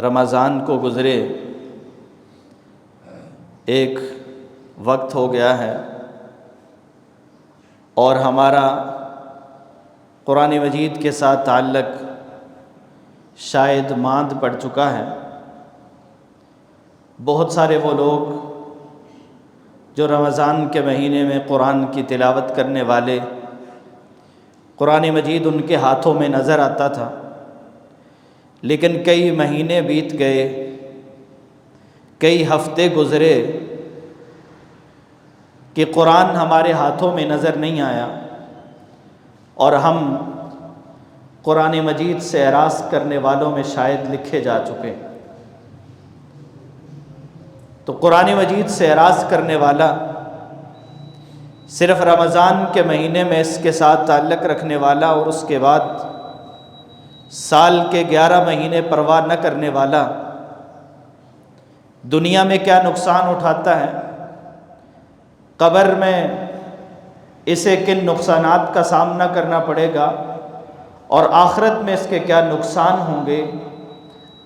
رمضان کو گزرے ایک وقت ہو گیا ہے اور ہمارا قرآن مجید کے ساتھ تعلق شاید ماند پڑ چکا ہے۔ بہت سارے وہ لوگ جو رمضان کے مہینے میں قرآن کی تلاوت کرنے والے، قرآن مجید ان کے ہاتھوں میں نظر آتا تھا، لیکن کئی مہینے بیت گئے، کئی ہفتے گزرے کہ قرآن ہمارے ہاتھوں میں نظر نہیں آیا اور ہم قرآن مجید سے اعراض کرنے والوں میں شاید لکھے جا چکے۔ تو قرآن مجید سے اعراض کرنے والا صرف رمضان کے مہینے میں اس کے ساتھ تعلق رکھنے والا اور اس کے بعد سال کے 11 مہینے پرواہ نہ کرنے والا دنیا میں کیا نقصان اٹھاتا ہے، قبر میں اسے کن نقصانات کا سامنا کرنا پڑے گا اور آخرت میں اس کے کیا نقصان ہوں گے،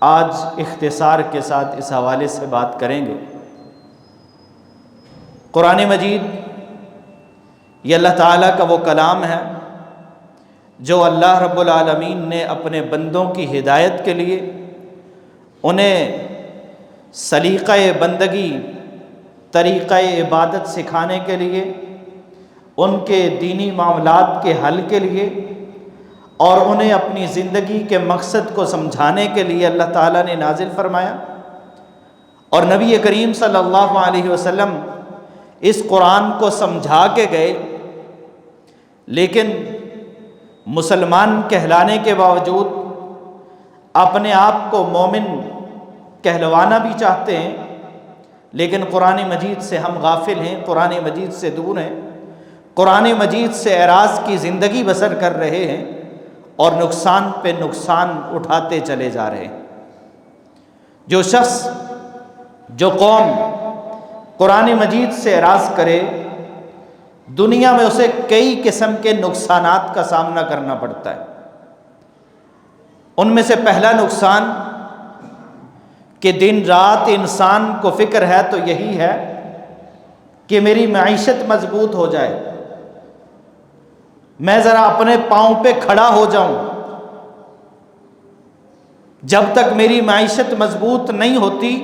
آج اختصار کے ساتھ اس حوالے سے بات کریں گے۔ قرآن مجید یہ اللہ تعالیٰ کا وہ کلام ہے جو اللہ رب العالمین نے اپنے بندوں کی ہدایت کے لیے، انہیں سلیقہ بندگی، طریقہ عبادت سکھانے کے لیے، ان کے دینی معاملات کے حل کے لیے اور انہیں اپنی زندگی کے مقصد کو سمجھانے کے لیے اللہ تعالیٰ نے نازل فرمایا۔ اور نبی کریم صلی اللہ علیہ وسلم اس قرآن کو سمجھا کے گئے، لیکن مسلمان کہلانے کے باوجود اپنے آپ کو مومن کہلوانا بھی چاہتے ہیں، لیکن قرآن مجید سے ہم غافل ہیں، قرآن مجید سے دور ہیں، قرآن مجید سے اعراض کی زندگی بسر کر رہے ہیں اور نقصان پہ نقصان اٹھاتے چلے جا رہے ہیں۔ جو شخص، جو قوم قرآن مجید سے اعراض کرے، دنیا میں اسے کئی قسم کے نقصانات کا سامنا کرنا پڑتا ہے۔ ان میں سے پہلا نقصان کہ دن رات انسان کو فکر ہے تو یہی ہے کہ میری معیشت مضبوط ہو جائے، میں ذرا اپنے پاؤں پہ کھڑا ہو جاؤں۔ جب تک میری معیشت مضبوط نہیں ہوتی،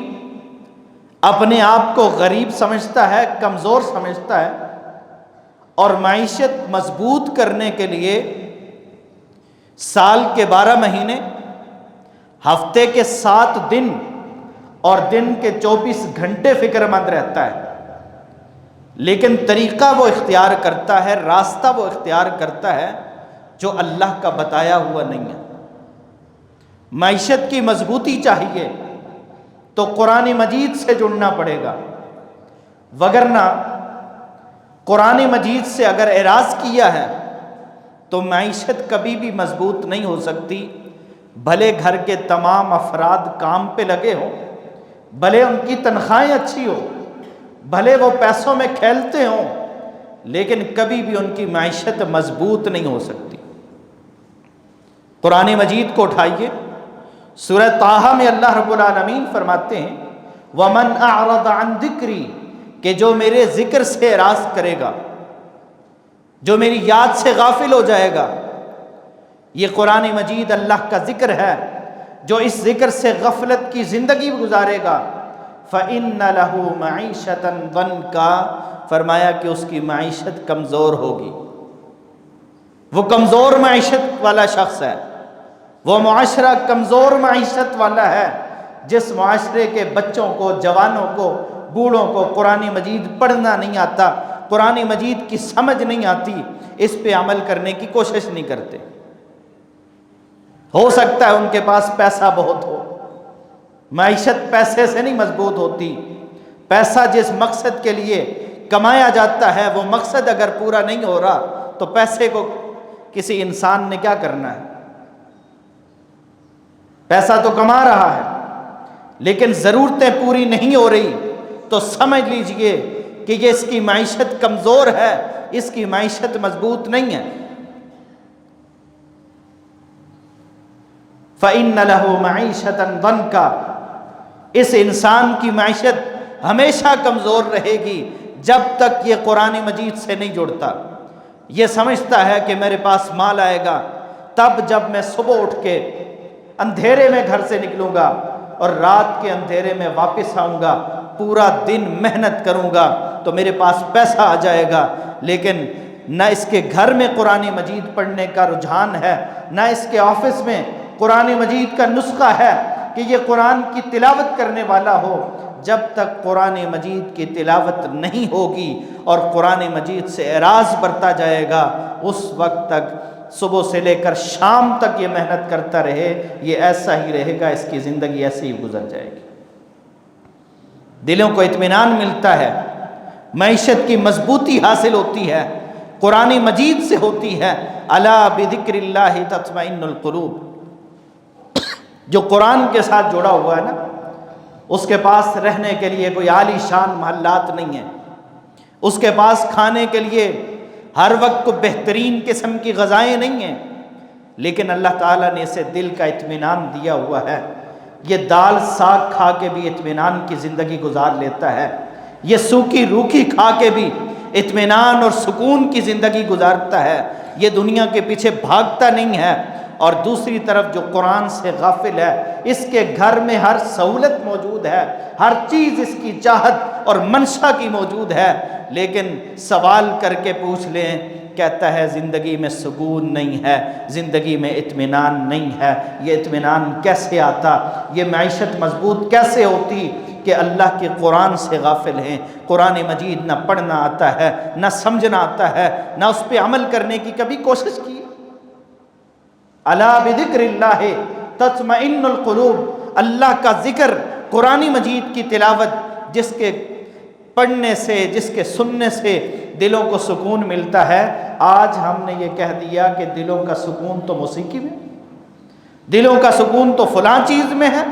اپنے آپ کو غریب سمجھتا ہے، کمزور سمجھتا ہے، اور معیشت مضبوط کرنے کے لیے سال کے 12 مہینے، ہفتے کے 7 دن اور دن کے 24 گھنٹے فکر مند رہتا ہے، لیکن طریقہ وہ اختیار کرتا ہے، راستہ وہ اختیار کرتا ہے جو اللہ کا بتایا ہوا نہیں ہے۔ معیشت کی مضبوطی چاہیے تو قرآن مجید سے جڑنا پڑے گا، وگرنہ قرآن مجید سے اگر اعراض کیا ہے تو معیشت کبھی بھی مضبوط نہیں ہو سکتی، بھلے گھر کے تمام افراد کام پہ لگے ہوں، بھلے ان کی تنخواہیں اچھی ہوں، بھلے وہ پیسوں میں کھیلتے ہوں، لیکن کبھی بھی ان کی معیشت مضبوط نہیں ہو سکتی۔ قرآن مجید کو اٹھائیے، سورہ طٰہٰ میں اللہ رب العالمین فرماتے ہیں وَمَنْ أَعْرَضَ عَنْ ذِكْرِي، کہ جو میرے ذکر سے اعراض کرے گا، جو میری یاد سے غافل ہو جائے گا۔ یہ قرآن مجید اللہ کا ذکر ہے، جو اس ذکر سے غفلت کی زندگی گزارے گا فَإِنَّ لَهُ مَعِيشَةً ضَنْكًا، فرمایا کہ اس کی معیشت کمزور ہوگی۔ وہ کمزور معیشت والا شخص ہے، وہ معاشرہ کمزور معیشت والا ہے جس معاشرے کے بچوں کو، جوانوں کو، بوڑھوں کو قرآن مجید پڑھنا نہیں آتا، قرآن مجید کی سمجھ نہیں آتی، اس پہ عمل کرنے کی کوشش نہیں کرتے۔ ہو سکتا ہے ان کے پاس پیسہ بہت ہو، معیشت پیسے سے نہیں مضبوط ہوتی، پیسہ جس مقصد کے لیے کمایا جاتا ہے وہ مقصد اگر پورا نہیں ہو رہا تو پیسے کو کسی انسان نے کیا کرنا ہے؟ پیسہ تو کما رہا ہے لیکن ضرورتیں پوری نہیں ہو رہی تو سمجھ لیجئے کہ یہ اس کی معیشت کمزور ہے، اس کی معیشت مضبوط نہیں ہے۔ فَإِنَّ لَهُ مَعِيشَةً ضَنْكَ، اس انسان کی معیشت ہمیشہ کمزور رہے گی جب تک یہ قرآن مجید سے نہیں جڑتا۔ یہ سمجھتا ہے کہ میرے پاس مال آئے گا تب جب میں صبح اٹھ کے اندھیرے میں گھر سے نکلوں گا اور رات کے اندھیرے میں واپس آؤں گا، پورا دن محنت کروں گا تو میرے پاس پیسہ آ جائے گا۔ لیکن نہ اس کے گھر میں قرآن مجید پڑھنے کا رجحان ہے، نہ اس کے آفس میں قرآن مجید کا نسخہ ہے کہ یہ قرآن کی تلاوت کرنے والا ہو۔ جب تک قرآن مجید کی تلاوت نہیں ہوگی اور قرآن مجید سے اعراض برتا جائے گا، اس وقت تک صبح سے لے کر شام تک یہ محنت کرتا رہے، یہ ایسا ہی رہے گا، اس کی زندگی ایسے ہی گزر جائے گی۔ دلوں کو اطمینان ملتا ہے، معیشت کی مضبوطی حاصل ہوتی ہے، قرآن مجید سے ہوتی ہے۔ الا بذکر اللہ تطمئن القلوب، جو قرآن کے ساتھ جڑا ہوا ہے نا، اس کے پاس رہنے کے لیے کوئی عالی شان محلات نہیں ہے، اس کے پاس کھانے کے لیے ہر وقت کو بہترین قسم کی غذائیں نہیں ہیں، لیکن اللہ تعالیٰ نے اسے دل کا اطمینان دیا ہوا ہے۔ یہ دال ساگ کھا کے بھی اطمینان کی زندگی گزار لیتا ہے، یہ سوکھی روکھی کھا کے بھی اطمینان اور سکون کی زندگی گزارتا ہے، یہ دنیا کے پیچھے بھاگتا نہیں ہے۔ اور دوسری طرف جو قرآن سے غافل ہے، اس کے گھر میں ہر سہولت موجود ہے، ہر چیز اس کی چاہت اور منشا کی موجود ہے، لیکن سوال کر کے پوچھ لیں، کہتا ہے زندگی میں سکون نہیں ہے، زندگی میں اطمینان نہیں ہے۔ یہ اطمینان کیسے آتا، یہ معیشت مضبوط کیسے ہوتی کہ اللہ کے قرآن سے غافل ہیں، قرآن مجید نہ پڑھنا آتا ہے، نہ سمجھنا آتا ہے، نہ اس پہ عمل کرنے کی کبھی کوشش کی۔ الا بذکر اللہ تطمئن القلوب، اللہ کا ذکر، قرآن مجید کی تلاوت، جس کے پڑھنے سے، جس کے سننے سے دلوں کو سکون ملتا ہے۔ آج ہم نے یہ کہہ دیا کہ دلوں کا سکون تو موسیقی میں، دلوں کا سکون تو فلاں چیز میں ہے،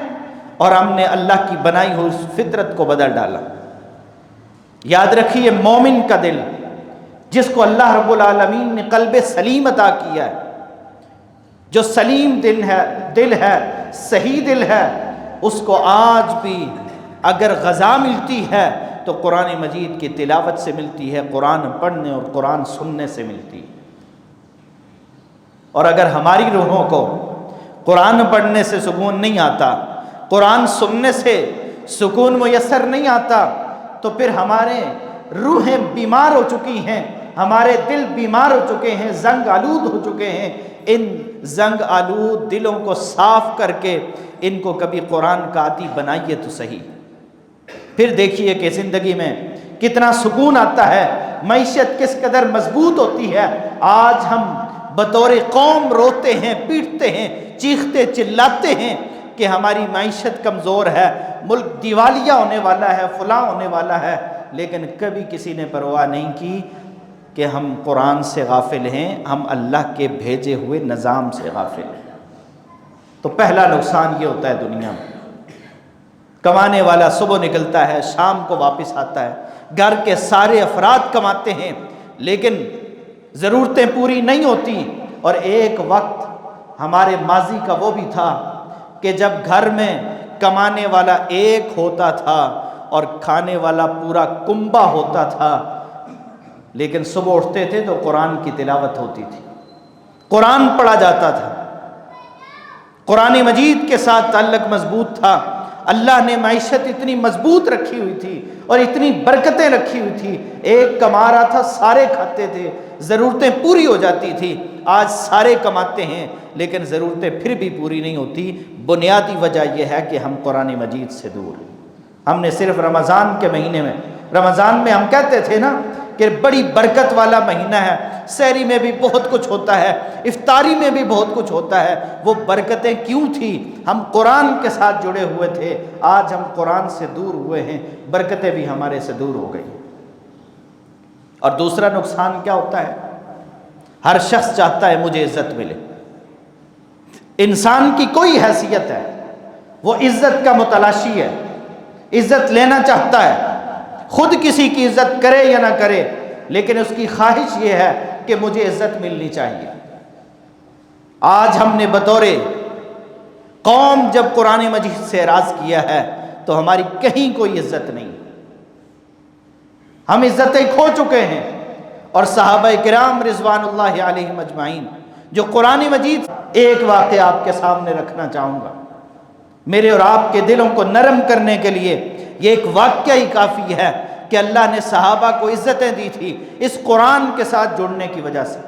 اور ہم نے اللہ کی بنائی ہوئی فطرت کو بدل ڈالا۔ یاد رکھیے، مومن کا دل، جس کو اللہ رب العالمین نے قلب سلیم عطا کیا ہے، جو سلیم دل ہے، صحیح دل ہے، اس کو آج بھی اگر غذا ملتی ہے تو قرآن مجید کی تلاوت سے ملتی ہے، قرآن پڑھنے اور قرآن سننے سے ملتی ہے۔ اور اگر ہماری روحوں کو قرآن پڑھنے سے سکون نہیں آتا، قرآن سننے سے سکون میسر نہیں آتا، تو پھر ہمارے روحیں بیمار ہو چکی ہیں، ہمارے دل بیمار ہو چکے ہیں، زنگ آلود ہو چکے ہیں۔ ان زنگ آلود دلوں کو صاف کر کے ان کو کبھی قرآن کا عادی بنائیے تو صحیح، پھر دیکھیے کہ زندگی میں کتنا سکون آتا ہے، معیشت کس قدر مضبوط ہوتی ہے۔ آج ہم بطور قوم روتے ہیں، پیٹتے ہیں، چیختے چلاتے ہیں کہ ہماری معیشت کمزور ہے، ملک دیوالیہ ہونے والا ہے، فلاں ہونے والا ہے، لیکن کبھی کسی نے پرواہ نہیں کی کہ ہم قرآن سے غافل ہیں، ہم اللہ کے بھیجے ہوئے نظام سے غافل ہیں۔ تو پہلا نقصان یہ ہوتا ہے دنیا میں، کمانے والا صبح نکلتا ہے، شام کو واپس آتا ہے، گھر کے سارے افراد کماتے ہیں، لیکن ضرورتیں پوری نہیں ہوتی۔ اور ایک وقت ہمارے ماضی کا وہ بھی تھا کہ جب گھر میں کمانے والا ایک ہوتا تھا اور کھانے والا پورا کنبہ ہوتا تھا، لیکن صبح اٹھتے تھے تو قرآن کی تلاوت ہوتی تھی، قرآن پڑھا جاتا تھا، قرآن مجید کے ساتھ تعلق مضبوط تھا۔ اللہ نے معیشت اتنی مضبوط رکھی ہوئی تھی اور اتنی برکتیں رکھی ہوئی تھی، ایک کما رہا تھا، سارے کھاتے تھے، ضرورتیں پوری ہو جاتی تھی۔ آج سارے کماتے ہیں لیکن ضرورتیں پھر بھی پوری نہیں ہوتی۔ بنیادی وجہ یہ ہے کہ ہم قرآن مجید سے دور ہیں۔ ہم نے صرف رمضان کے مہینے میں، رمضان میں ہم کہتے تھے نا کہ بڑی برکت والا مہینہ ہے، سحری میں بھی بہت کچھ ہوتا ہے، افطاری میں بھی بہت کچھ ہوتا ہے، وہ برکتیں کیوں تھی؟ ہم قرآن کے ساتھ جڑے ہوئے تھے۔ آج ہم قرآن سے دور ہوئے ہیں، برکتیں بھی ہمارے سے دور ہو گئی۔ اور دوسرا نقصان کیا ہوتا ہے؟ ہر شخص چاہتا ہے مجھے عزت ملے، انسان کی کوئی حیثیت ہے، وہ عزت کا متلاشی ہے، عزت لینا چاہتا ہے، خود کسی کی عزت کرے یا نہ کرے، لیکن اس کی خواہش یہ ہے کہ مجھے عزت ملنی چاہیے۔ آج ہم نے بطور قوم جب قرآن مجید سے اعراض کیا ہے تو ہماری کہیں کوئی عزت نہیں، ہم عزتیں کھو چکے ہیں۔ اور صحابہ کرام رضوان اللہ علیہم اجمعین جو قرآن مجید، ایک واقعہ آپ کے سامنے رکھنا چاہوں گا میرے اور آپ کے دلوں کو نرم کرنے کے لیے۔ یہ ایک واقعہ ہی کافی ہے کہ اللہ نے صحابہ کو عزتیں دی تھی اس قرآن کے ساتھ جڑنے کی وجہ سے۔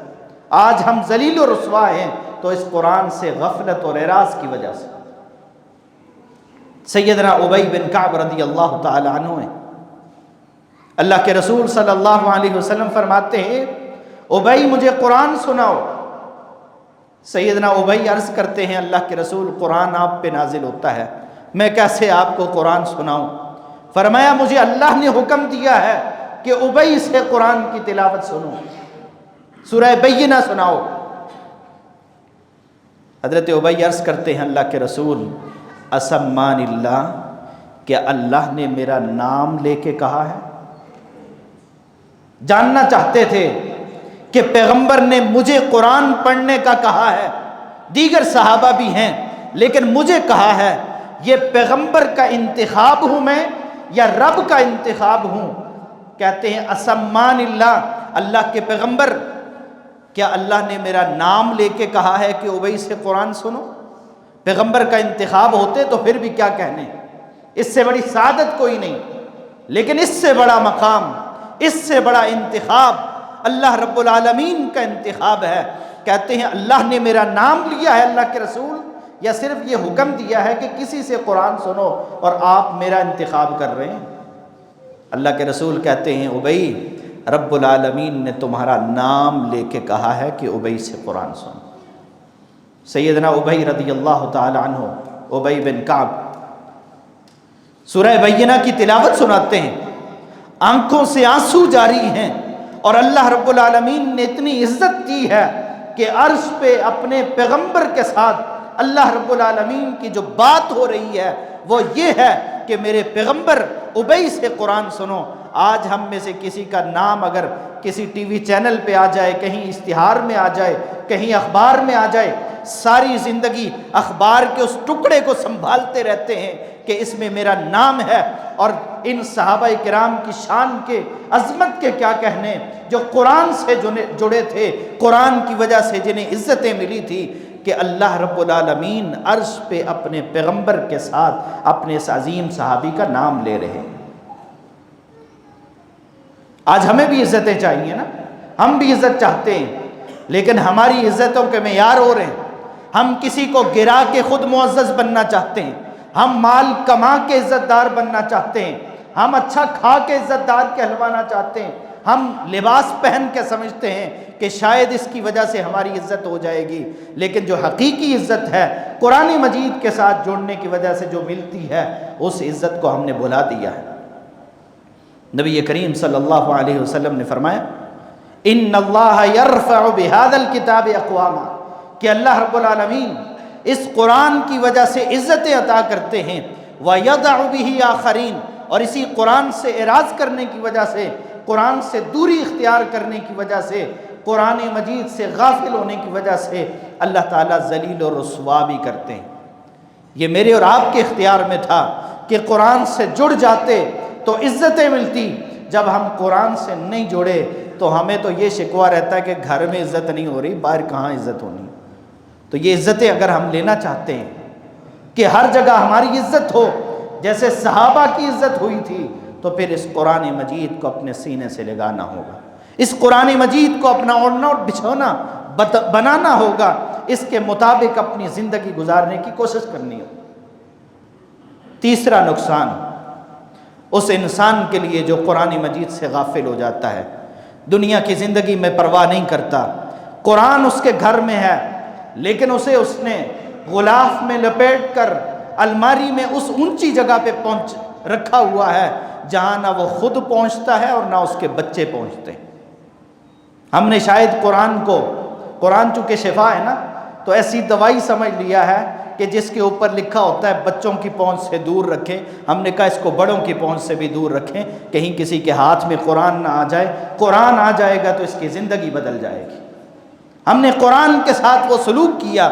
آج ہم ذلیل و رسوا ہیں تو اس قرآن سے غفلت اور اعراض کی وجہ سے۔ سیدنا ابی بن کعب رضی اللہ تعالی عنہ ہیں، اللہ کے رسول صلی اللہ علیہ وسلم فرماتے ہیں ابی مجھے قرآن سناؤ۔ سیدنا ابی عرض کرتے ہیں اللہ کے رسول قرآن آپ پہ نازل ہوتا ہے، میں کیسے آپ کو قرآن سناؤں؟ فرمایا مجھے اللہ نے حکم دیا ہے کہ ابی سے قرآن کی تلاوت سنو، سورہ بینہ سناؤ۔ حضرت ابی عرض کرتے ہیں اللہ کے رسول اسمان اللہ، کیا اللہ نے میرا نام لے کے کہا ہے؟ جاننا چاہتے تھے کہ پیغمبر نے مجھے قرآن پڑھنے کا کہا ہے، دیگر صحابہ بھی ہیں لیکن مجھے کہا ہے، یہ پیغمبر کا انتخاب ہوں میں یا رب کا انتخاب ہوں؟ کہتے ہیں اسمان اللہ، اللہ کے پیغمبر کیا اللہ نے میرا نام لے کے کہا ہے کہ ابی سے قرآن سنو؟ پیغمبر کا انتخاب ہوتے تو پھر بھی کیا کہنے، اس سے بڑی سعادت کوئی نہیں، لیکن اس سے بڑا مقام، اس سے بڑا انتخاب اللہ رب العالمین کا انتخاب ہے۔ کہتے ہیں اللہ نے میرا نام لیا ہے اللہ کے رسول، یا صرف یہ حکم دیا ہے کہ کسی سے قرآن سنو اور آپ میرا انتخاب کر رہے ہیں؟ اللہ کے رسول کہتے ہیں ابی رب العالمین نے تمہارا نام لے کے کہا ہے کہ ابی سے قرآن سنو۔ سیدنا ابی رضی اللہ تعالی عنہ، ابی بن کعب سورہ بینہ کی تلاوت سناتے ہیں، آنکھوں سے آنسو جاری ہیں، اور اللہ رب العالمین نے اتنی عزت دی ہے کہ عرش پہ اپنے پیغمبر کے ساتھ اللہ رب العالمین کی جو بات ہو رہی ہے وہ یہ ہے کہ میرے پیغمبر ابی سے قرآن سنو۔ آج ہم میں سے کسی کا نام اگر کسی ٹی وی چینل پہ آ جائے، کہیں اشتہار میں آ جائے، کہیں اخبار میں آ جائے، ساری زندگی اخبار کے اس ٹکڑے کو سنبھالتے رہتے ہیں کہ اس میں میرا نام ہے، اور ان صحابہ کرام کی شان کے، عظمت کے کیا کہنے، جو قرآن سے جڑے تھے، قرآن کی وجہ سے جنہیں عزتیں ملی تھی، کہ اللہ رب العالمین عرش پہ اپنے پیغمبر کے ساتھ اپنے اس عظیم صحابی کا نام لے رہے ہیں۔ آج ہمیں بھی عزتیں چاہیے نا، ہم بھی عزت چاہتے ہیں، لیکن ہماری عزتوں کے معیار ہو رہے ہیں۔ ہم کسی کو گرا کے خود معزز بننا چاہتے ہیں، ہم مال کما کے عزت دار بننا چاہتے ہیں، ہم اچھا کھا کے عزت دار کہلوانا چاہتے ہیں، ہم لباس پہن کے سمجھتے ہیں کہ شاید اس کی وجہ سے ہماری عزت ہو جائے گی، لیکن جو حقیقی عزت ہے قرآن مجید کے ساتھ جوڑنے کی وجہ سے جو ملتی ہے، اس عزت کو ہم نے بھلا دیا ہے۔ نبی کریم صلی اللہ علیہ وسلم نے فرمایا ان اللہ یرفع بہذا الکتاب اقواما، کہ اللہ رب العالمین اس قرآن کی وجہ سے عزتیں عطا کرتے ہیں، وَيَضَعُ بِهِ آخَرِينَ، اور اسی قرآن سے اعراض کرنے کی وجہ سے، قرآن سے دوری اختیار کرنے کی وجہ سے، قرآن مجید سے غافل ہونے کی وجہ سے اللہ تعالیٰ ذلیل و رسوا بھی کرتے ہیں۔ یہ میرے اور آپ کے اختیار میں تھا کہ قرآن سے جڑ جاتے تو عزتیں ملتی، جب ہم قرآن سے نہیں جڑے تو ہمیں تو یہ شکوہ رہتا ہے کہ گھر میں عزت نہیں ہو رہی، باہر کہاں عزت ہونی۔ تو یہ عزتیں اگر ہم لینا چاہتے ہیں کہ ہر جگہ ہماری عزت ہو جیسے صحابہ کی عزت ہوئی تھی، تو پھر اس قرآن مجید کو اپنے سینے سے لگانا ہوگا، اس قرآن مجید کو اپنا اوڑھنا اور بچھونا بنانا ہوگا، اس کے مطابق اپنی زندگی گزارنے کی کوشش کرنی ہوگی۔ تیسرا نقصان اس انسان کے لیے جو قرآن مجید سے غافل ہو جاتا ہے، دنیا کی زندگی میں پرواہ نہیں کرتا، قرآن اس کے گھر میں ہے لیکن اسے اس نے غلاف میں لپیٹ کر الماری میں اس اونچی جگہ پہ رکھا ہوا ہے جہاں نہ وہ خود پہنچتا ہے اور نہ اس کے بچے پہنچتے ہیں۔ ہم نے شاید قرآن چونکہ شفا ہے نا، تو ایسی دوائی سمجھ لیا ہے کہ جس کے اوپر لکھا ہوتا ہے بچوں کی پہنچ سے دور رکھیں، ہم نے کہا اس کو بڑوں کی پہنچ سے بھی دور رکھیں، کہیں کسی کے ہاتھ میں قرآن نہ آ جائے، قرآن آ جائے گا تو اس کی زندگی بدل جائے گی۔ ہم نے قرآن کے ساتھ وہ سلوک کیا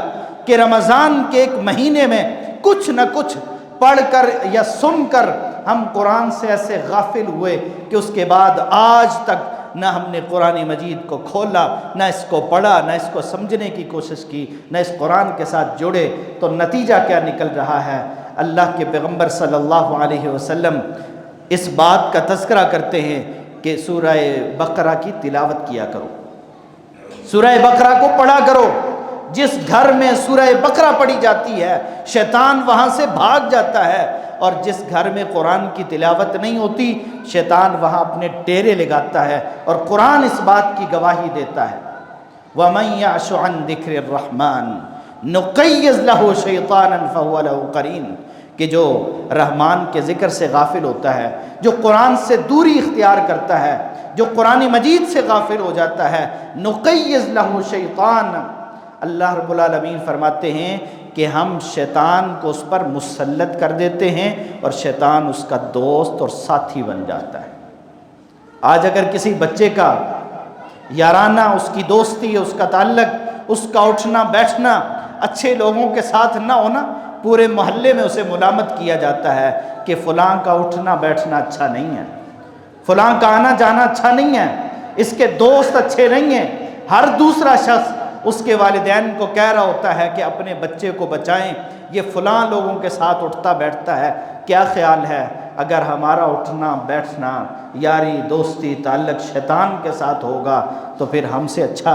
کہ رمضان کے ایک مہینے میں کچھ نہ کچھ پڑھ کر یا سن کر ہم قرآن سے ایسے غافل ہوئے کہ اس کے بعد آج تک نہ ہم نے قرآن مجید کو کھولا، نہ اس کو پڑھا، نہ اس کو سمجھنے کی کوشش کی، نہ اس قرآن کے ساتھ جڑے۔ تو نتیجہ کیا نکل رہا ہے؟ اللہ کے پیغمبر صلی اللہ علیہ وسلم اس بات کا تذکرہ کرتے ہیں کہ سورہ بقرہ کی تلاوت کیا کرو، سورہ بقرہ کو پڑھا کرو۔ جس گھر میں سورہ بقرہ پڑھی جاتی ہے شیطان وہاں سے بھاگ جاتا ہے، اور جس گھر میں قرآن کی تلاوت نہیں ہوتی شیطان وہاں اپنے ڈیرے لگاتا ہے، اور قرآن اس بات کی گواہی دیتا ہے وَمَن يَعْشُ عَن ذِكْرِ الرَّحْمَنِ نُقَيِّضْ لَهُ شَيْطَانًا فَهُوَ لَهُ قَرِينٌ، کہ جو رحمان کے ذکر سے غافل ہوتا ہے، جو قرآن سے دوری اختیار کرتا ہے، جو قرآن مجید سے غافل ہو جاتا ہے، نُقَيِّضْ لَهُ شَيْطَانًا، اللہ رب العالمین فرماتے ہیں کہ ہم شیطان کو اس پر مسلط کر دیتے ہیں اور شیطان اس کا دوست اور ساتھی بن جاتا ہے۔ آج اگر کسی بچے کا یارانہ، اس کی دوستی، اس کا تعلق، اس کا اٹھنا بیٹھنا اچھے لوگوں کے ساتھ نہ ہونا، پورے محلے میں اسے ملامت کیا جاتا ہے کہ فلاں کا اٹھنا بیٹھنا اچھا نہیں ہے، فلاں کا آنا جانا اچھا نہیں ہے، اس کے دوست اچھے نہیں ہیں۔ ہر دوسرا شخص اس کے والدین کو کہہ رہا ہوتا ہے کہ اپنے بچے کو بچائیں، یہ فلاں لوگوں کے ساتھ اٹھتا بیٹھتا ہے۔ کیا خیال ہے اگر ہمارا اٹھنا بیٹھنا، یاری دوستی تعلق شیطان کے ساتھ ہوگا تو پھر ہم سے اچھا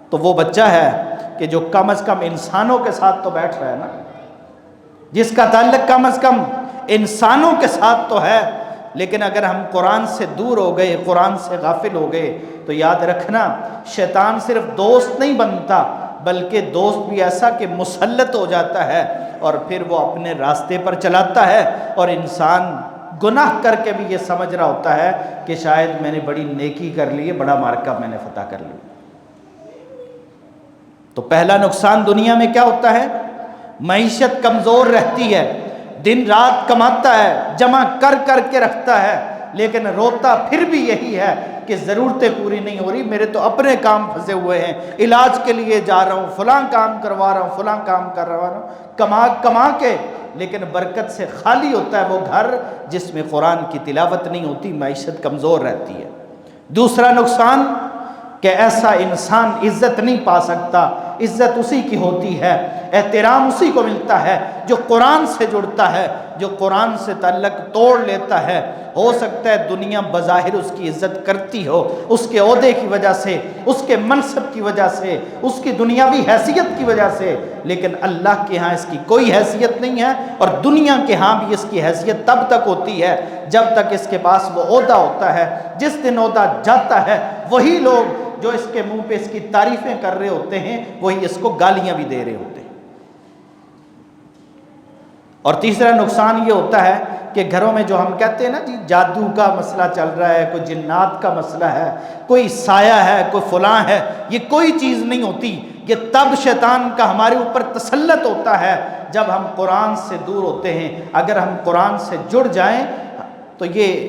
تو وہ بچہ ہے کہ جو کم از کم انسانوں کے ساتھ تو بیٹھ رہا ہے نا، جس کا تعلق کم از کم انسانوں کے ساتھ تو ہے۔ لیکن اگر ہم قرآن سے دور ہو گئے، قرآن سے غافل ہو گئے تو یاد رکھنا شیطان صرف دوست نہیں بنتا بلکہ دوست بھی ایسا کہ مسلط ہو جاتا ہے، اور پھر وہ اپنے راستے پر چلاتا ہے، اور انسان گناہ کر کے بھی یہ سمجھ رہا ہوتا ہے کہ شاید میں نے بڑی نیکی کر لی ہے، بڑا مارکہ میں نے فتح کر لیا۔ تو پہلا نقصان دنیا میں کیا ہوتا ہے؟ معیشت کمزور رہتی ہے، دن رات کماتا ہے، جمع کر کر کے رکھتا ہے، لیکن روتا پھر بھی یہی ہے کہ ضرورتیں پوری نہیں ہو رہی، میرے تو اپنے کام پھنسے ہوئے ہیں، علاج کے لیے جا رہا ہوں، فلاں کام کروا رہا ہوں، فلاں کام کر رہا ہوں، کما کے، لیکن برکت سے خالی ہوتا ہے وہ گھر جس میں قرآن کی تلاوت نہیں ہوتی، معیشت کمزور رہتی ہے۔ دوسرا نقصان کہ ایسا انسان عزت نہیں پا سکتا، عزت اسی کی ہوتی ہے، احترام اسی کو ملتا ہے جو قرآن سے جڑتا ہے، جو قرآن سے تعلق توڑ لیتا ہے۔ ہو سکتا ہے دنیا بظاہر اس کی عزت کرتی ہو، اس کے عہدے کی وجہ سے، اس کے منصب کی وجہ سے، اس کی دنیاوی حیثیت کی وجہ سے، لیکن اللہ کے ہاں اس کی کوئی حیثیت نہیں ہے، اور دنیا کے ہاں بھی اس کی حیثیت تب تک ہوتی ہے جب تک اس کے پاس وہ عہدہ ہوتا ہے۔ جس دن عہدہ جاتا ہے وہی لوگ جو اس کے منہ پہ اس کی تعریفیں کر رہے ہوتے ہیں وہی اس کو گالیاں بھی دے رہے ہوتے ہیں۔ اور تیسرا نقصان یہ ہوتا ہے کہ گھروں میں جو ہم کہتے ہیں نا جی جادو کا مسئلہ چل رہا ہے، کوئی جنات کا مسئلہ ہے، کوئی سایہ ہے، کوئی فلاں ہے، یہ کوئی چیز نہیں ہوتی۔ یہ تب شیطان کا ہمارے اوپر تسلط ہوتا ہے جب ہم قرآن سے دور ہوتے ہیں۔ اگر ہم قرآن سے جڑ جائیں تو یہ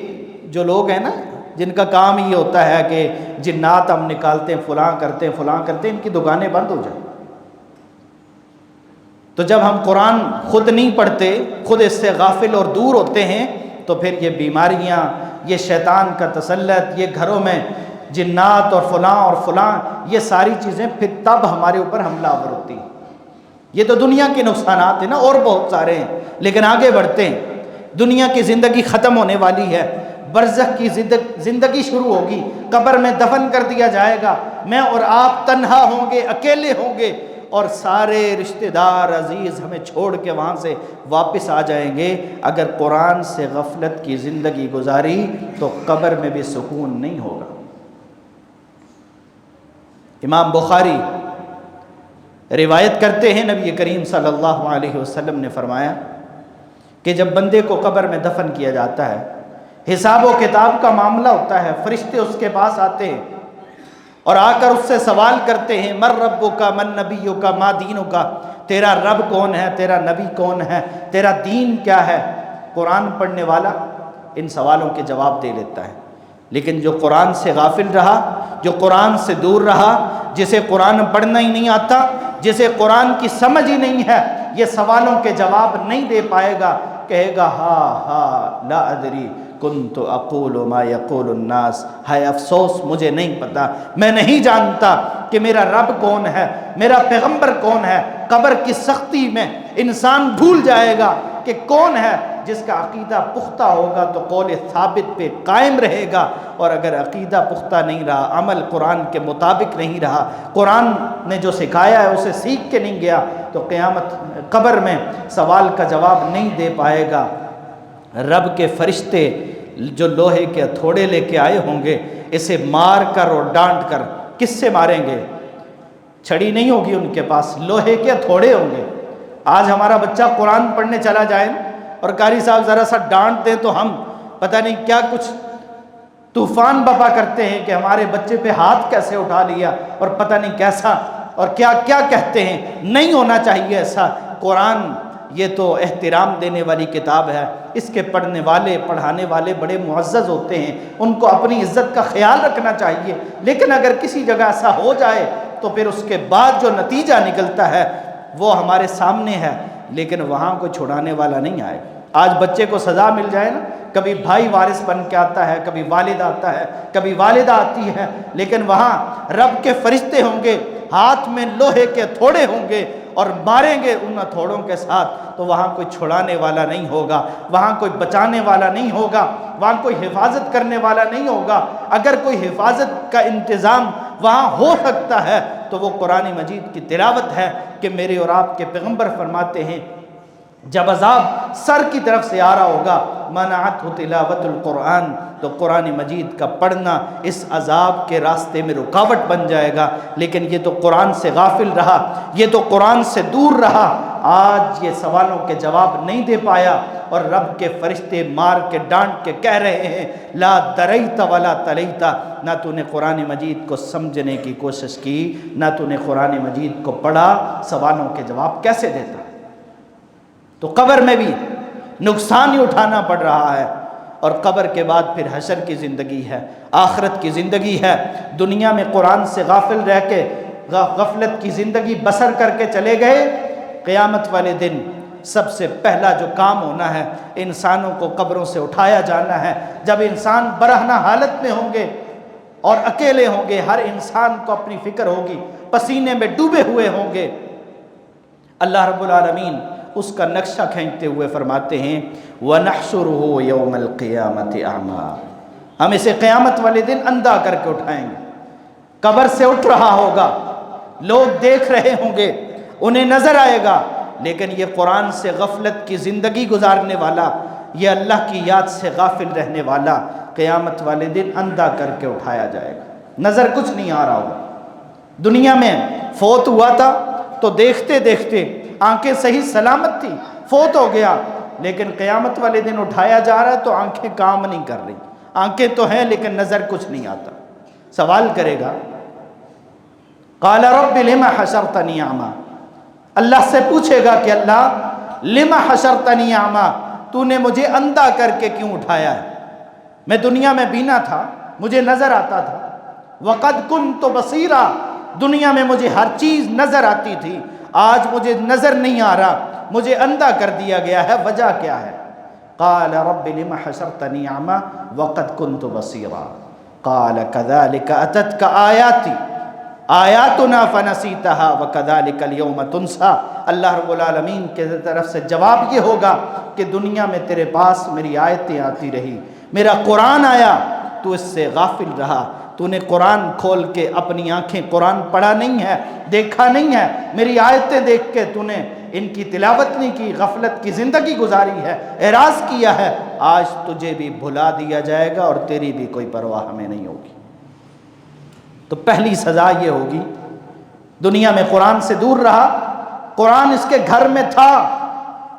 جو لوگ ہیں نا جن کا کام یہ ہوتا ہے کہ جنات ہم نکالتے ہیں، فلاں کرتے ہیں، فلاں کرتے ہیں، ان کی دکانیں بند ہو جائیں۔ تو جب ہم قرآن خود نہیں پڑھتے، خود اس سے غافل اور دور ہوتے ہیں، تو پھر یہ بیماریاں، یہ شیطان کا تسلط، یہ گھروں میں جنات اور فلاں یہ ساری چیزیں پھر تب ہمارے اوپر حملہ آور ہوتی ہیں۔ یہ تو دنیا کے نقصانات ہیں نا، اور بہت سارے ہیں، لیکن آگے بڑھتے ہیں۔ دنیا کی زندگی ختم ہونے والی ہے، برزخ کی زندگی شروع ہوگی، قبر میں دفن کر دیا جائے گا، میں اور آپ تنہا ہوں گے، اکیلے ہوں گے، اور سارے رشتہ دار عزیز ہمیں چھوڑ کے وہاں سے واپس آ جائیں گے۔ اگر قرآن سے غفلت کی زندگی گزاری تو قبر میں بھی سکون نہیں ہوگا۔ امام بخاری روایت کرتے ہیں نبی کریم صلی اللہ علیہ وسلم نے فرمایا کہ جب بندے کو قبر میں دفن کیا جاتا ہے، حساب و کتاب کا معاملہ ہوتا ہے، فرشتے اس کے پاس آتے ہیں اور آ کر اس سے سوال کرتے ہیں، من ربک من نبیک ما دینک، تیرا رب کون ہے، تیرا نبی کون ہے، تیرا دین کیا ہے؟ قرآن پڑھنے والا ان سوالوں کے جواب دے لیتا ہے۔ لیکن جو قرآن سے غافل رہا، جو قرآن سے دور رہا، جسے قرآن پڑھنا ہی نہیں آتا، جسے قرآن کی سمجھ ہی نہیں ہے، یہ سوالوں کے جواب نہیں دے پائے گا، کہے گا ہا ہا لا ادری کنت اقول ما یقول الناس، ہائے افسوس مجھے نہیں پتا، میں نہیں جانتا کہ میرا رب کون ہے، میرا پیغمبر کون ہے۔ قبر کی سختی میں انسان بھول جائے گا کہ کون ہے۔ جس کا عقیدہ پختہ ہوگا تو قول ثابت پہ قائم رہے گا، اور اگر عقیدہ پختہ نہیں رہا، عمل قرآن کے مطابق نہیں رہا، قرآن نے جو سکھایا ہے اسے سیکھ کے نہیں گیا، تو قیامت قبر میں سوال کا جواب نہیں دے پائے گا۔ رب کے فرشتے جو لوہے کے ہتھوڑے لے کے آئے ہوں گے، اسے مار کر اور ڈانٹ کر، کس سے ماریں گے؟ چھڑی نہیں ہوگی ان کے پاس، لوہے کے ہتھوڑے ہوں گے۔ آج ہمارا بچہ قرآن پڑھنے چلا جائے اور قاری صاحب ذرا سا ڈانٹ دیں تو ہم پتہ نہیں کیا کچھ طوفان بپا کرتے ہیں کہ ہمارے بچے پہ ہاتھ کیسے اٹھا لیا اور پتہ نہیں کیسا اور کیا کیا کہتے ہیں۔ نہیں ہونا چاہیے ایسا۔ قرآن یہ تو احترام دینے والی کتاب ہے، اس کے پڑھنے والے پڑھانے والے بڑے معزز ہوتے ہیں، ان کو اپنی عزت کا خیال رکھنا چاہیے۔ لیکن اگر کسی جگہ ایسا ہو جائے تو پھر اس کے بعد جو نتیجہ نکلتا ہے وہ ہمارے سامنے ہے، لیکن وہاں کوئی چھڑانے والا نہیں آئے۔ آج بچے کو سزا مل جائے نا، کبھی بھائی وارث بن کے آتا ہے، کبھی والد آتا ہے، کبھی والدہ آتی ہے، لیکن وہاں رب کے فرشتے ہوں گے، ہاتھ میں لوہے کے تھوڑے ہوں گے اور ماریں گے ان تھوڑوں کے ساتھ، تو وہاں کوئی چھڑانے والا نہیں ہوگا، وہاں کوئی بچانے والا نہیں ہوگا، وہاں کوئی حفاظت کرنے والا نہیں ہوگا۔ اگر کوئی حفاظت کا انتظام وہاں ہو سکتا ہے تو وہ قرآن مجید کی تلاوت ہے کہ میرے اور آپ کے پیغمبر فرماتے ہیں جب عذاب سر کی طرف سے آ رہا ہوگا منعت تلاوت القرآن، تو قرآن مجید کا پڑھنا اس عذاب کے راستے میں رکاوٹ بن جائے گا۔ لیکن یہ تو قرآن سے غافل رہا، یہ تو قرآن سے دور رہا، آج یہ سوالوں کے جواب نہیں دے پایا، اور رب کے فرشتے مار کے ڈانٹ کے کہہ رہے ہیں لا دریت ولا تلیت، نہ تو نے قرآن مجید کو سمجھنے کی کوشش کی، نہ تو نے قرآن مجید کو پڑھا، سوالوں کے جواب کیسے دیتا؟ تو قبر میں بھی نقصان ہی اٹھانا پڑ رہا ہے، اور قبر کے بعد پھر حشر کی زندگی ہے، آخرت کی زندگی ہے۔ دنیا میں قرآن سے غافل رہ کے غفلت کی زندگی بسر کر کے چلے گئے، قیامت والے دن سب سے پہلا جو کام ہونا ہے، انسانوں کو قبروں سے اٹھایا جانا ہے۔ جب انسان برہنہ حالت میں ہوں گے اور اکیلے ہوں گے، ہر انسان کو اپنی فکر ہوگی، پسینے میں ڈوبے ہوئے ہوں گے، اللہ رب العالمین اس کا نقشہ کھینچتے ہوئے فرماتے ہیں وَنَحْشُرُهُ يَوْمَ الْقِيَامَةِ أَعْمَى، ہم اسے قیامت والے دن اندھا کر کے اٹھائیں گے۔ قبر سے اٹھ رہا ہوگا، لوگ دیکھ رہے ہوں گے، انہیں نظر آئے گا، لیکن یہ قرآن سے غفلت کی زندگی گزارنے والا، یہ اللہ کی یاد سے غافل رہنے والا، قیامت والے دن اندھا کر کے اٹھایا جائے گا، نظر کچھ نہیں آ رہا ہوگا۔ دنیا میں فوت ہوا تھا تو دیکھتے دیکھتے آنکھیں صحیح سلامت تھی، فوت ہو گیا، لیکن قیامت والے دن اٹھایا جا رہا ہے تو آنکھیں کام نہیں کر رہی، آنکھیں تو ہیں لیکن نظر کچھ نہیں آتا۔ سوال کرے گا قال رب لم حشرتنی اعمیٰ، اللہ سے پوچھے گا کہ اللہ لم حشرتنی اعمیٰ، تو نے مجھے اندھا کر کے کیوں اٹھایا ہے؟ میں دنیا میں بینا تھا، مجھے نظر آتا تھا، وقد کنت بصیرا، دنیا میں مجھے ہر چیز نظر آتی تھی، آج مجھے نظر نہیں آ رہا، مجھے اندھا کر دیا گیا ہے، وجہ کیا ہے؟ قال رب لم حشرتنی اعمیٰ وقد کنت بصیرا قال كذلك اتتك آیاتی آیاتنا فنسیتها وكذلك اليوم تنسى، اللہ رب العالمین کے طرف سے جواب یہ ہوگا کہ دنیا میں تیرے پاس میری آیتیں آتی رہی، میرا قرآن آیا، تو اس سے غافل رہا، تو نے قرآن کھول کے اپنی آنکھیں قرآن پڑھا نہیں ہے، دیکھا نہیں ہے، میری آیتیں دیکھ کے تو نے ان کی تلاوت نہیں کی، غفلت کی زندگی گزاری ہے، اعراض کیا ہے، آج تجھے بھی بھلا دیا جائے گا اور تیری بھی کوئی پرواہ ہمیں نہیں ہوگی۔ تو پہلی سزا یہ ہوگی، دنیا میں قرآن سے دور رہا، قرآن اس کے گھر میں تھا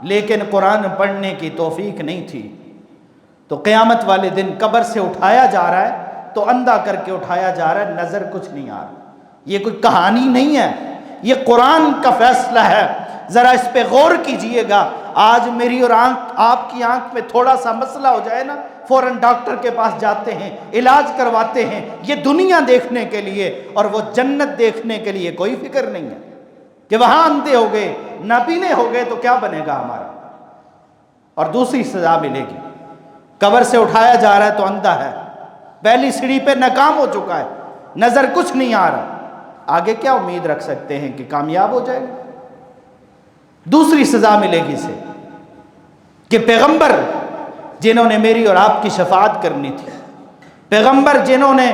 لیکن قرآن پڑھنے کی توفیق نہیں تھی، تو قیامت والے دن قبر سے اٹھایا جا رہا ہے تو اندھا کر کے اٹھایا جا رہا ہے، نظر کچھ نہیں آ رہا، یہ کوئی کہانی نہیں ہے، یہ قرآن کا فیصلہ ہے، ذرا اس پہ غور کیجئے گا۔ آج میری اور آپ کی آنکھ میں تھوڑا سا مسئلہ ہو جائے نا، فوراً ڈاکٹر کے پاس جاتے ہیں، علاج کرواتے ہیں، یہ دنیا دیکھنے کے لیے، اور وہ جنت دیکھنے کے لیے کوئی فکر نہیں ہے کہ وہاں اندھے ہو گئے، نابینے ہو گئے تو کیا بنے گا ہمارا۔ اور دوسری سزا ملے گی، قبر سے اٹھایا جا رہا ہے تو اندھا ہے، پہلی سیڑھی پہ ناکام ہو چکا ہے، نظر کچھ نہیں آ رہا، آگے کیا امید رکھ سکتے ہیں کہ کامیاب ہو جائے گا؟ دوسری سزا ملے گی اسے کہ پیغمبر جنہوں نے میری اور آپ کی شفاعت کرنی تھی، پیغمبر جنہوں نے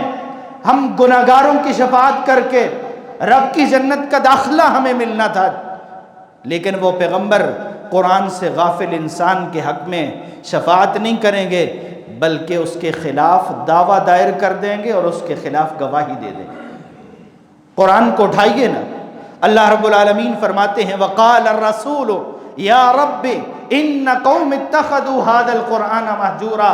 ہم گناہگاروں کی شفاعت کر کے رب کی جنت کا داخلہ ہمیں ملنا تھا، لیکن وہ پیغمبر قرآن سے غافل انسان کے حق میں شفاعت نہیں کریں گے، بلکہ اس کے خلاف دعویٰ دائر کر دیں گے اور اس کے خلاف گواہی دے دیں گے۔ قرآن کو اٹھائیے نا، اللہ رب العالمین فرماتے ہیں وَقَالَ الرَّسُولُ يَا رَبِّ إِنَّ قَوْمِ اتَّخَذُوا هَذَا الْقُرْآنَ مَهْجُورًا،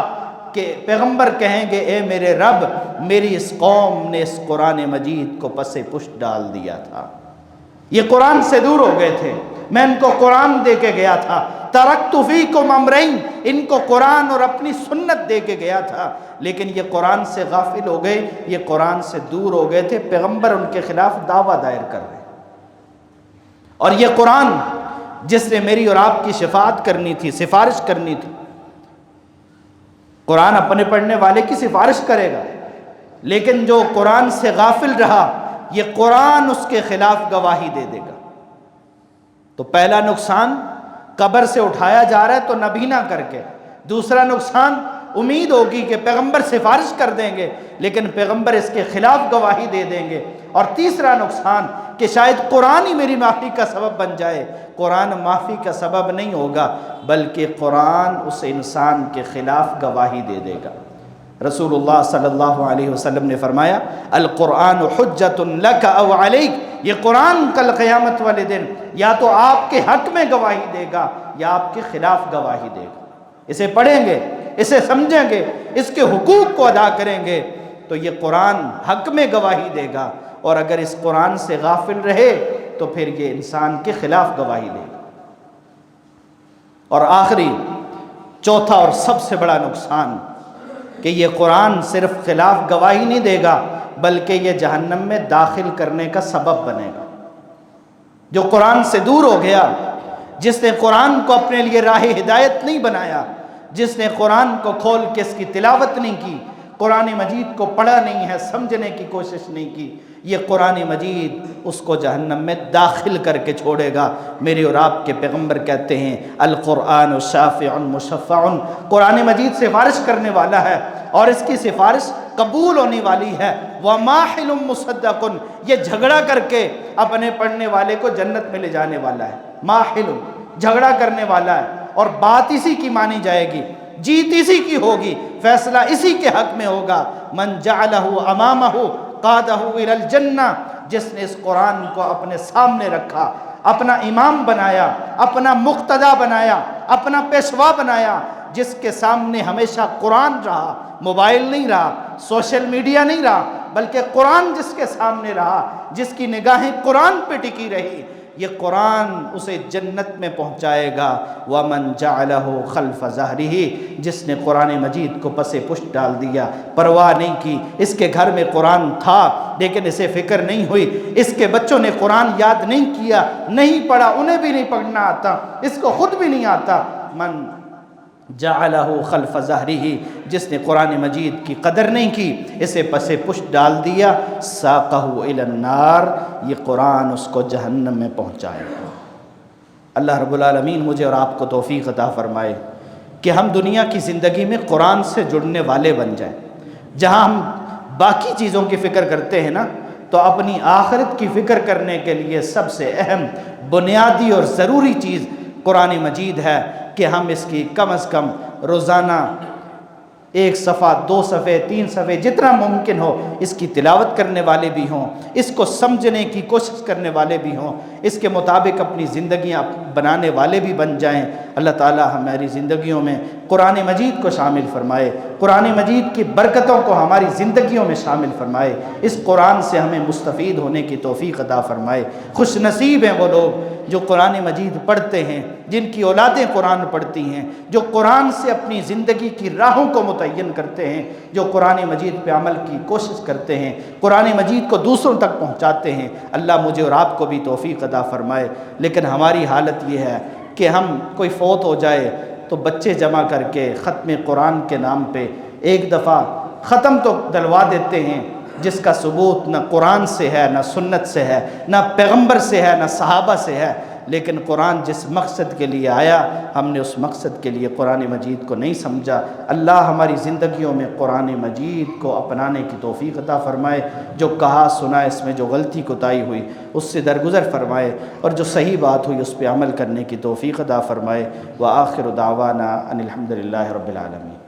کہ پیغمبر کہیں گے اے میرے رب، میری اس قوم نے اس قرآن مجید کو پس پشت ڈال دیا تھا، یہ قرآن سے دور ہو گئے تھے، میں ان کو قرآن دے کے گیا تھا، ترکت فیکم امرین، ان کو قرآن اور اپنی سنت دے کے گیا تھا، لیکن یہ قرآن سے غافل ہو گئے، یہ قرآن سے دور ہو گئے تھے، پیغمبر ان کے خلاف دعویٰ دائر کر رہے ہیں۔ اور یہ قرآن جس نے میری اور آپ کی شفاعت کرنی تھی، سفارش کرنی تھی، قرآن اپنے پڑھنے والے کی سفارش کرے گا، لیکن جو قرآن سے غافل رہا، یہ قرآن اس کے خلاف گواہی دے دے گا۔ تو پہلا نقصان، قبر سے اٹھایا جا رہا ہے تو نبینا کر کے، دوسرا نقصان امید ہوگی کہ پیغمبر سفارش کر دیں گے لیکن پیغمبر اس کے خلاف گواہی دے دیں گے، اور تیسرا نقصان کہ شاید قرآن ہی میری معافی کا سبب بن جائے، قرآن معافی کا سبب نہیں ہوگا بلکہ قرآن اس انسان کے خلاف گواہی دے دے گا۔ رسول اللہ صلی اللہ علیہ وسلم نے فرمایا القرآن حجت لک او علیک، یہ قرآن کل قیامت والے دن یا تو آپ کے حق میں گواہی دے گا یا آپ کے خلاف گواہی دے گا۔ اسے پڑھیں گے، اسے سمجھیں گے، اس کے حقوق کو ادا کریں گے تو یہ قرآن حق میں گواہی دے گا، اور اگر اس قرآن سے غافل رہے تو پھر یہ انسان کے خلاف گواہی دے گا۔ اور آخری، چوتھا اور سب سے بڑا نقصان کہ یہ قرآن صرف خلاف گواہی نہیں دے گا بلکہ یہ جہنم میں داخل کرنے کا سبب بنے گا۔ جو قرآن سے دور ہو گیا، جس نے قرآن کو اپنے لیے راہ ہدایت نہیں بنایا، جس نے قرآن کو کھول کے اس کی تلاوت نہیں کی، قرآن مجید کو پڑھا نہیں ہے، سمجھنے کی کوشش نہیں کی، یہ قرآن مجید اس کو جہنم میں داخل کر کے چھوڑے گا۔ میرے اور آپ کے پیغمبر کہتے ہیں القرآن شافع مشفع، قرآن مجید سفارش کرنے والا ہے اور اس کی سفارش قبول ہونے والی ہے، وماحل مصدق، یہ جھگڑا کر کے اپنے پڑھنے والے کو جنت میں لے جانے والا ہے۔ ماحل، جھگڑا کرنے والا ہے، اور بات اسی کی مانی جائے گی، جیت اسی کی ہوگی، فیصلہ اسی کے حق میں ہوگا۔ من جعلہ امامہ قادہ الی الجنہ، جس نے اس قرآن کو اپنے سامنے رکھا، اپنا امام بنایا، اپنا مقتدی بنایا، اپنا پیشوا بنایا، جس کے سامنے ہمیشہ قرآن رہا، موبائل نہیں رہا، سوشل میڈیا نہیں رہا، بلکہ قرآن جس کے سامنے رہا، جس کی نگاہیں قرآن پہ ٹکی رہی، یہ قرآن اسے جنت میں پہنچائے گا۔ وَمَنْ جَعَلَهُ خَلْفَ ظَهْرِهِ، جس نے قرآن مجید کو پس پشت ڈال دیا، پرواہ نہیں کی، اس کے گھر میں قرآن تھا لیکن اسے فکر نہیں ہوئی، اس کے بچوں نے قرآن یاد نہیں کیا، نہیں پڑھا، انہیں بھی نہیں پڑھنا آتا، اس کو خود بھی نہیں آتا۔ من جعلہ خلف ظہرہ، جس نے قرآن مجید کی قدر نہیں کی، اسے پس پشت ڈال دیا، ساقہ الی النار، یہ قرآن اس کو جہنم میں پہنچائے گا۔ اللہ رب العالمین مجھے اور آپ کو توفیق عطا فرمائے کہ ہم دنیا کی زندگی میں قرآن سے جڑنے والے بن جائیں۔ جہاں ہم باقی چیزوں کی فکر کرتے ہیں نا، تو اپنی آخرت کی فکر کرنے کے لیے سب سے اہم، بنیادی اور ضروری چیز قرآن مجید ہے کہ ہم اس کی کم از کم روزانہ 1 صفحہ 2 صفحے 3 صفحے جتنا ممکن ہو اس کی تلاوت کرنے والے بھی ہوں، اس کو سمجھنے کی کوشش کرنے والے بھی ہوں، اس کے مطابق اپنی زندگیاں بنانے والے بھی بن جائیں۔ اللہ تعالی ہماری زندگیوں میں قرآن مجید کو شامل فرمائے، قرآن مجید کی برکتوں کو ہماری زندگیوں میں شامل فرمائے، اس قرآن سے ہمیں مستفید ہونے کی توفیق عطا فرمائے۔ خوش نصیب ہیں وہ لوگ جو قرآن مجید پڑھتے ہیں، جن کی اولادیں قرآن پڑھتی ہیں، جو قرآن سے اپنی زندگی کی راہوں کو متعین کرتے ہیں، جو قرآن مجید پہ عمل کی کوشش کرتے ہیں، قرآن مجید کو دوسروں تک پہنچاتے ہیں۔ اللہ مجھے اور آپ کو بھی توفیق عطا فرمائے۔ لیکن ہماری حالت یہ ہے کہ ہم کوئی فوت ہو جائے تو بچے جمع کر کے ختم قرآن کے نام پہ ایک دفعہ ختم تو دلوا دیتے ہیں، جس کا ثبوت نہ قرآن سے ہے، نہ سنت سے ہے، نہ پیغمبر سے ہے، نہ صحابہ سے ہے۔ لیکن قرآن جس مقصد کے لیے آیا، ہم نے اس مقصد کے لیے قرآن مجید کو نہیں سمجھا۔ اللہ ہماری زندگیوں میں قرآن مجید کو اپنانے کی توفیق عطا فرمائے۔ جو کہا سنا اس میں جو غلطی کوتاہی ہوئی اس سے درگزر فرمائے، اور جو صحیح بات ہوئی اس پہ عمل کرنے کی توفیق عطا فرمائے۔ وآخر دعوانا ان الحمد للہ رب العالمین۔